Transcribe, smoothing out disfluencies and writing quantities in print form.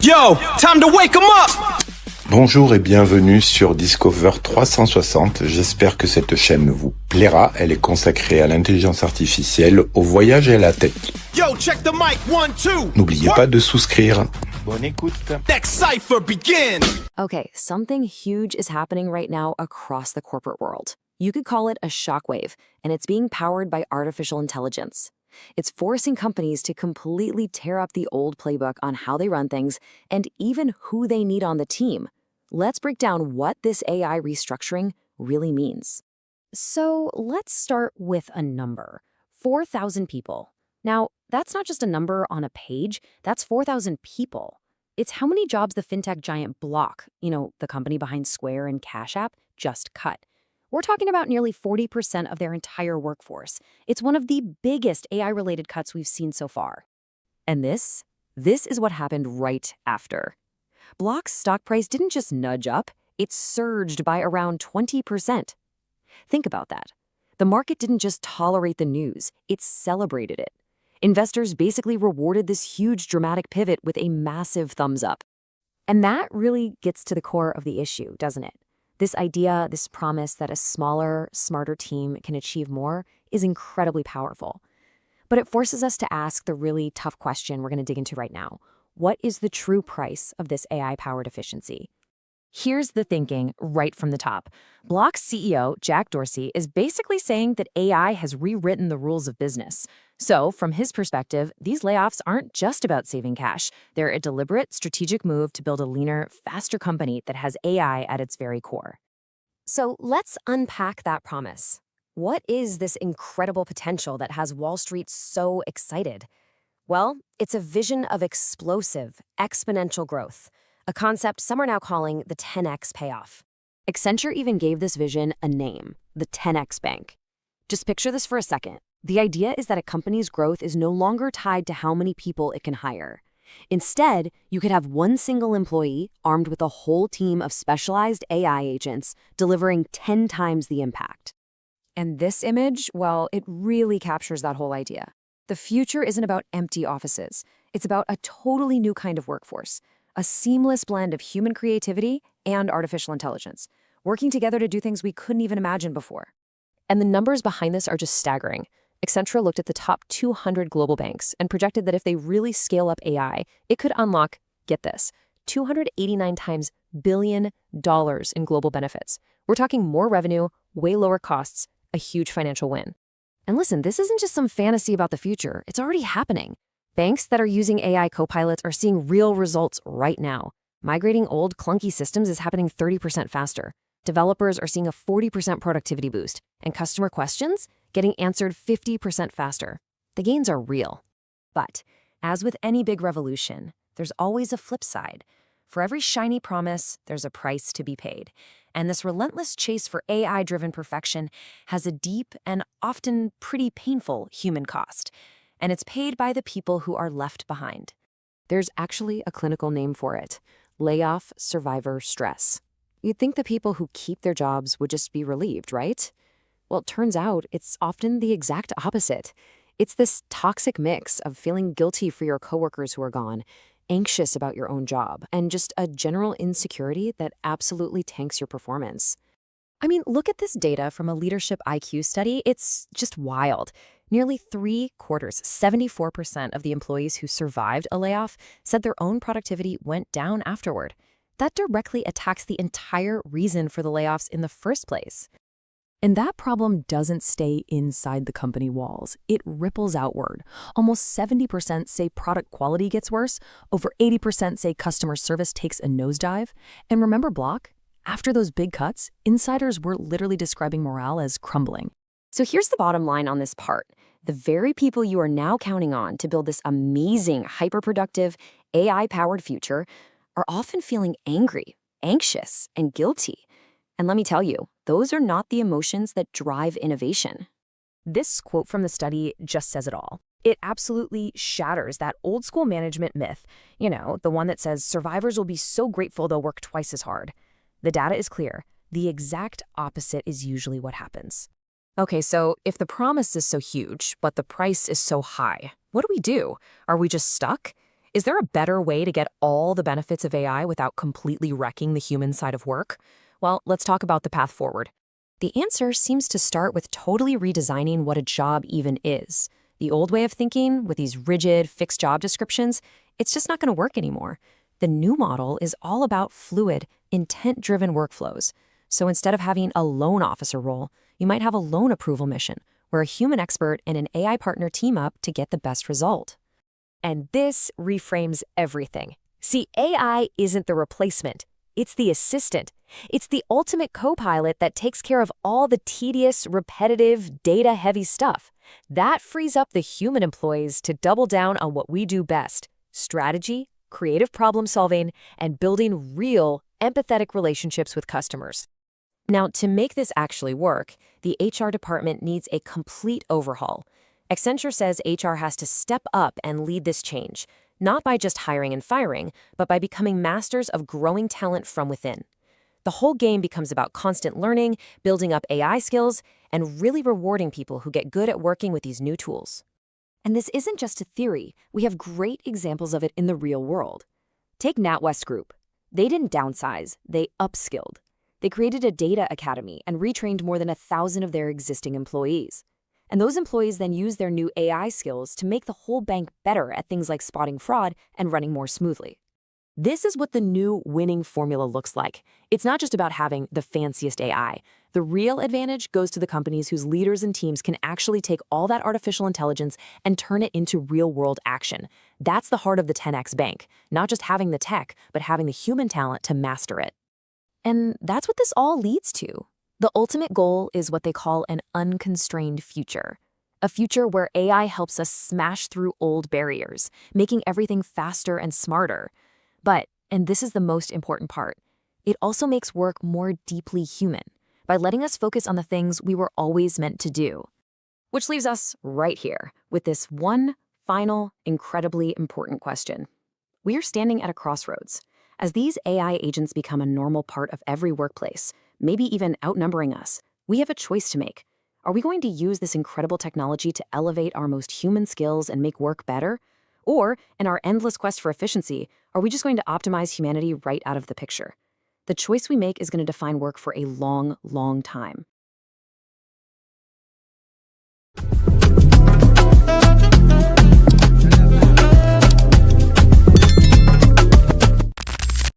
Yo, time to wake 'em up! Bonjour et bienvenue sur Discover 360. J'espère que cette chaîne vous plaira. Elle est consacrée à l'intelligence artificielle, au voyage et à la tech. Yo, check the mic, 1, 2. N'oubliez pas de souscrire. Bonne écoute. Next cipher begin. Okay, something huge is happening right now across the corporate world. You could call it a shockwave, and it's being powered by artificial intelligence. It's forcing companies to completely tear up the old playbook on how they run things and even who they need on the team. Let's break down what this AI restructuring really means. So let's start with a number, 4,000 people. Now, that's not just a number on a page, that's 4,000 people. It's how many jobs the fintech giant Block, the company behind Square and Cash App, just cut. We're talking about nearly 40% of their entire workforce. It's one of the biggest AI-related cuts we've seen so far. And this is what happened right after. Block's stock price didn't just nudge up, it surged by around 20%. Think about that. The market didn't just tolerate the news, it celebrated it. Investors basically rewarded this huge dramatic pivot with a massive thumbs up. And that really gets to the core of the issue, doesn't it? This idea, this promise that a smaller, smarter team can achieve more is incredibly powerful. But it forces us to ask the really tough question we're going to dig into right now. What is the true price of this AI-powered efficiency? Here's the thinking right from the top. Block's CEO, Jack Dorsey, is basically saying that AI has rewritten the rules of business. So, from his perspective, these layoffs aren't just about saving cash. They're a deliberate, strategic move to build a leaner, faster company that has AI at its very core. So, let's unpack that promise. What is this incredible potential that has Wall Street so excited? Well, it's a vision of explosive, exponential growth, a concept some are now calling the 10x payoff. Accenture even gave this vision a name, the 10x bank. Just picture this for a second. The idea is that a company's growth is no longer tied to how many people it can hire. Instead, you could have one single employee armed with a whole team of specialized AI agents delivering 10 times the impact. And this image, well, it really captures that whole idea. The future isn't about empty offices. It's about a totally new kind of workforce, a seamless blend of human creativity and artificial intelligence, working together to do things we couldn't even imagine before. And the numbers behind this are just staggering. Accenture looked at the top 200 global banks and projected that if they really scale up AI, it could unlock, get this, $289 times billion in global benefits. We're talking more revenue, way lower costs, a huge financial win. And listen, this isn't just some fantasy about the future. It's already happening. Banks that are using AI copilots are seeing real results right now. Migrating old, clunky systems is happening 30% faster. Developers are seeing a 40% productivity boost, and customer questions getting answered 50% faster. The gains are real. But, as with any big revolution, there's always a flip side. For every shiny promise, there's a price to be paid. And this relentless chase for AI-driven perfection has a deep and often pretty painful human cost. And it's paid by the people who are left behind. There's actually a clinical name for it: layoff survivor stress. You'd think the people who keep their jobs would just be relieved, right? Well, it turns out it's often the exact opposite. It's this toxic mix of feeling guilty for your coworkers who are gone, anxious about your own job, and just a general insecurity that absolutely tanks your performance. I mean, look at this data from a leadership IQ study. It's just wild. Nearly 3/4, 74% of the employees who survived a layoff said their own productivity went down afterward. That directly attacks the entire reason for the layoffs in the first place. And that problem doesn't stay inside the company walls. It ripples outward. Almost 70% say product quality gets worse. Over 80% say customer service takes a nosedive. And remember Block? After those big cuts, insiders were literally describing morale as crumbling. So here's the bottom line on this part. The very people you are now counting on to build this amazing, hyper-productive, AI-powered future are often feeling angry, anxious, and guilty. And let me tell you, those are not the emotions that drive innovation. This quote from the study just says it all. It absolutely shatters that old school management myth, the one that says survivors will be so grateful they'll work twice as hard. The data is clear. The exact opposite is usually what happens. Okay, so if the promise is so huge, but the price is so high, what do we do? Are we just stuck? Is there a better way to get all the benefits of AI without completely wrecking the human side of work? Well, let's talk about the path forward. The answer seems to start with totally redesigning what a job even is. The old way of thinking, with these rigid, fixed job descriptions, it's just not going to work anymore. The new model is all about fluid, intent-driven workflows. So instead of having a loan officer role, you might have a loan approval mission, where a human expert and an AI partner team up to get the best result. And this reframes everything. See, AI isn't the replacement. It's the assistant. It's the ultimate co-pilot that takes care of all the tedious, repetitive, data-heavy stuff. That frees up the human employees to double down on what we do best: strategy, creative problem solving, and building real, empathetic relationships with customers. Now, to make this actually work, the HR department needs a complete overhaul. Accenture says HR has to step up and lead this change, not by just hiring and firing, but by becoming masters of growing talent from within. The whole game becomes about constant learning, building up AI skills, and really rewarding people who get good at working with these new tools. And this isn't just a theory. We have great examples of it in the real world. Take NatWest Group. They didn't downsize, they upskilled. They created a data academy and retrained more than 1,000 of their existing employees. And those employees then used their new AI skills to make the whole bank better at things like spotting fraud and running more smoothly. This is what the new winning formula looks like. It's not just about having the fanciest AI. The real advantage goes to the companies whose leaders and teams can actually take all that artificial intelligence and turn it into real-world action. That's the heart of the 10X bank, not just having the tech, but having the human talent to master it. And that's what this all leads to. The ultimate goal is what they call an unconstrained future. A future where AI helps us smash through old barriers, making everything faster and smarter. But, and this is the most important part, it also makes work more deeply human by letting us focus on the things we were always meant to do. Which leaves us right here with this one final, incredibly important question. We are standing at a crossroads. As these AI agents become a normal part of every workplace, maybe even outnumbering us, we have a choice to make. Are we going to use this incredible technology to elevate our most human skills and make work better? Or, in our endless quest for efficiency, are we just going to optimize humanity right out of the picture? The choice we make is going to define work for a long, long time.